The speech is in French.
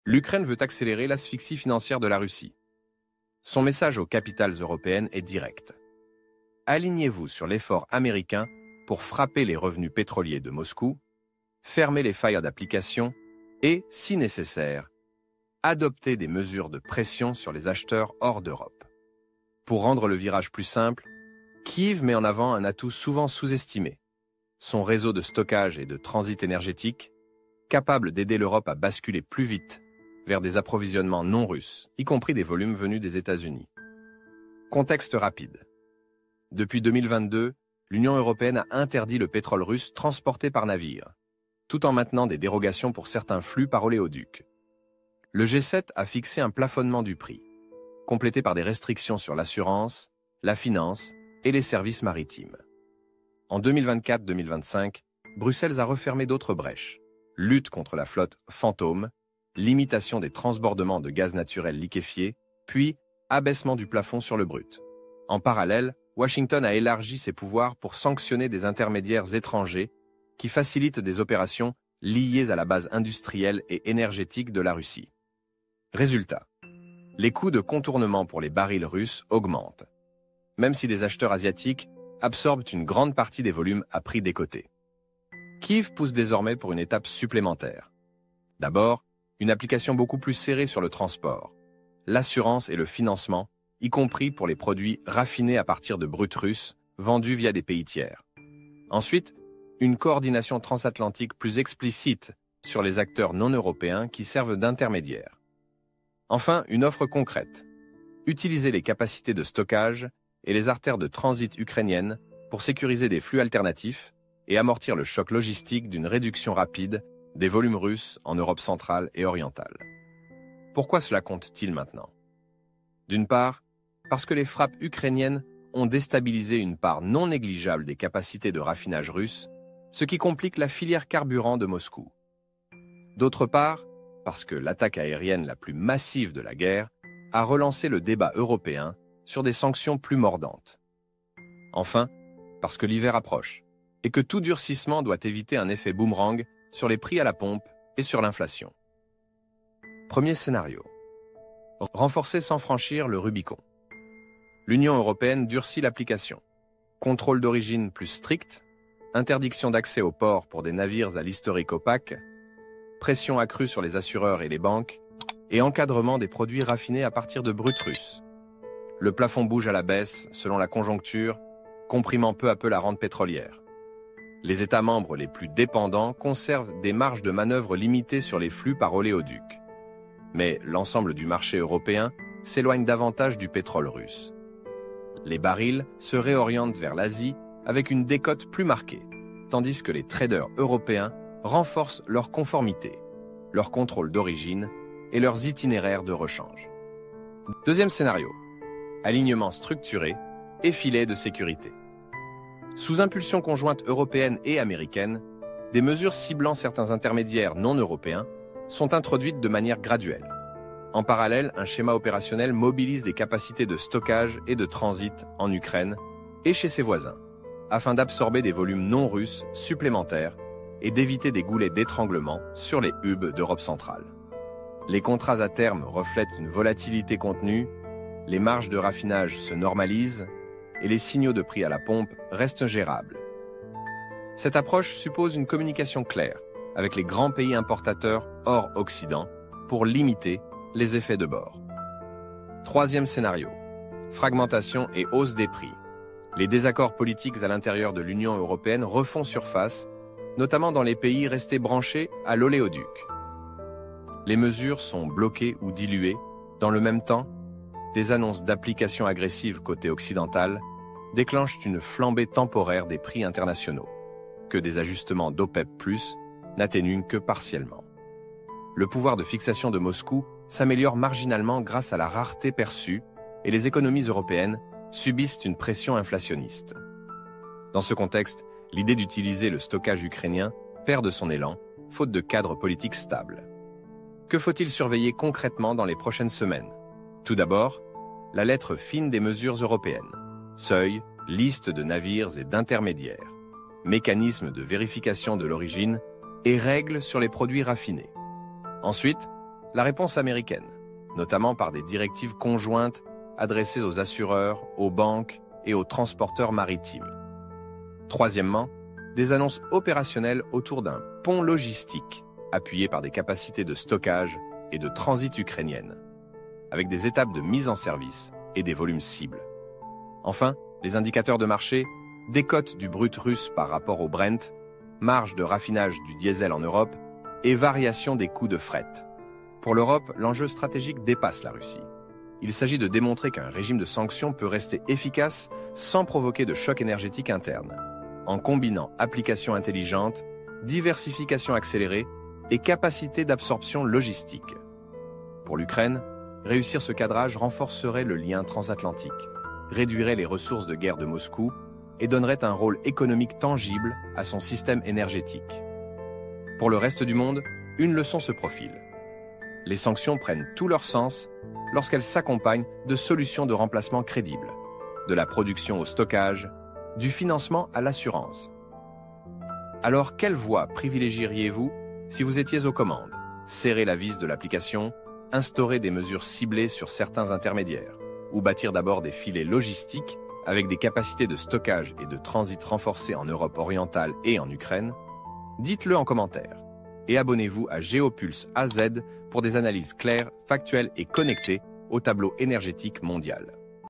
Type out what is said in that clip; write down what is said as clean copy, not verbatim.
L'Ukraine veut accélérer l'asphyxie financière de la Russie. Son message aux capitales européennes est direct. Alignez-vous sur l'effort américain pour frapper les revenus pétroliers de Moscou, fermer les failles d'application et, si nécessaire, adopter des mesures de pression sur les acheteurs hors d'Europe. Pour rendre le virage plus simple, Kiev met en avant un atout souvent sous-estimé, son réseau de stockage et de transit énergétique, capable d'aider l'Europe à basculer plus vite vers des approvisionnements non russes, y compris des volumes venus des États-Unis. Contexte rapide. Depuis 2022, l'Union européenne a interdit le pétrole russe transporté par navire, tout en maintenant des dérogations pour certains flux par oléoduc. Le G7 a fixé un plafonnement du prix, complété par des restrictions sur l'assurance, la finance et les services maritimes. En 2024-2025, Bruxelles a refermé d'autres brèches. Lutte contre la flotte fantôme, limitation des transbordements de gaz naturel liquéfié, puis abaissement du plafond sur le brut. En parallèle, Washington a élargi ses pouvoirs pour sanctionner des intermédiaires étrangers qui facilitent des opérations liées à la base industrielle et énergétique de la Russie. Résultat, les coûts de contournement pour les barils russes augmentent, même si des acheteurs asiatiques absorbent une grande partie des volumes à prix décoté. Kiev pousse désormais pour une étape supplémentaire. D'abord, une application beaucoup plus serrée sur le transport, l'assurance et le financement, y compris pour les produits raffinés à partir de brut russes vendus via des pays tiers. Ensuite, une coordination transatlantique plus explicite sur les acteurs non européens qui servent d'intermédiaires. Enfin, une offre concrète. Utiliser les capacités de stockage et les artères de transit ukrainiennes pour sécuriser des flux alternatifs et amortir le choc logistique d'une réduction rapide des volumes russes en Europe centrale et orientale. Pourquoi cela compte-t-il maintenant? D'une part, parce que les frappes ukrainiennes ont déstabilisé une part non négligeable des capacités de raffinage russes, ce qui complique la filière carburant de Moscou. D'autre part, parce que l'attaque aérienne la plus massive de la guerre a relancé le débat européen sur des sanctions plus mordantes. Enfin, parce que l'hiver approche, et que tout durcissement doit éviter un effet boomerang sur les prix à la pompe et sur l'inflation. Premier scénario. Renforcer sans franchir le Rubicon. L'Union européenne durcit l'application. Contrôle d'origine plus strict, interdiction d'accès aux ports pour des navires à l'historique opaque, pression accrue sur les assureurs et les banques, et encadrement des produits raffinés à partir de brut russes. Le plafond bouge à la baisse selon la conjoncture, comprimant peu à peu la rente pétrolière. Les États membres les plus dépendants conservent des marges de manœuvre limitées sur les flux par oléoduc. Mais l'ensemble du marché européen s'éloigne davantage du pétrole russe. Les barils se réorientent vers l'Asie avec une décote plus marquée, tandis que les traders européens renforcent leur conformité, leur contrôle d'origine et leurs itinéraires de rechange. Deuxième scénario. Alignement structuré et filet de sécurité. Sous impulsion conjointe européenne et américaine, des mesures ciblant certains intermédiaires non européens sont introduites de manière graduelle. En parallèle, un schéma opérationnel mobilise des capacités de stockage et de transit en Ukraine et chez ses voisins, afin d'absorber des volumes non russes supplémentaires et d'éviter des goulets d'étranglement sur les hubs d'Europe centrale. Les contrats à terme reflètent une volatilité contenue, les marges de raffinage se normalisent et les signaux de prix à la pompe restent gérables. Cette approche suppose une communication claire avec les grands pays importateurs hors Occident pour limiter les effets de bord. Troisième scénario. Fragmentation et hausse des prix. Les désaccords politiques à l'intérieur de l'Union européenne refont surface, notamment dans les pays restés branchés à l'oléoduc. Les mesures sont bloquées ou diluées. Dans le même temps, des annonces d'application agressive côté occidental déclenchent une flambée temporaire des prix internationaux, que des ajustements d'OPEP+, n'atténuent que partiellement. Le pouvoir de fixation de Moscou s'améliore marginalement grâce à la rareté perçue et les économies européennes subissent une pression inflationniste. Dans ce contexte, l'idée d'utiliser le stockage ukrainien perd de son élan, faute de cadre politique stable. Que faut-il surveiller concrètement dans les prochaines semaines? Tout d'abord, la lettre fine des mesures européennes. Seuil, liste de navires et d'intermédiaires, mécanisme de vérification de l'origine et règles sur les produits raffinés. Ensuite, La réponse américaine, notamment par des directives conjointes adressées aux assureurs, aux banques et aux transporteurs maritimes. Troisièmement, des annonces opérationnelles autour d'un pont logistique appuyé par des capacités de stockage et de transit ukrainiennes, avec des étapes de mise en service et des volumes cibles. Enfin, les indicateurs de marché, décote du brut russe par rapport au Brent, marge de raffinage du diesel en Europe et variation des coûts de fret. Pour l'Europe, l'enjeu stratégique dépasse la Russie. Il s'agit de démontrer qu'un régime de sanctions peut rester efficace sans provoquer de choc énergétique interne, en combinant applications intelligentes, diversification accélérée et capacité d'absorption logistique. Pour l'Ukraine, réussir ce cadrage renforcerait le lien transatlantique, réduirait les ressources de guerre de Moscou et donnerait un rôle économique tangible à son système énergétique. Pour le reste du monde, une leçon se profile. Les sanctions prennent tout leur sens lorsqu'elles s'accompagnent de solutions de remplacement crédibles, de la production au stockage, du financement à l'assurance. Alors, quelle voie privilégieriez-vous si vous étiez aux commandes? Serrer la vis de l'application, instaurer des mesures ciblées sur certains intermédiaires, ou bâtir d'abord des filets logistiques avec des capacités de stockage et de transit renforcées en Europe orientale et en Ukraine? Dites-le en commentaire. Et abonnez-vous à Géopulse AZ pour des analyses claires, factuelles et connectées au tableau énergétique mondial.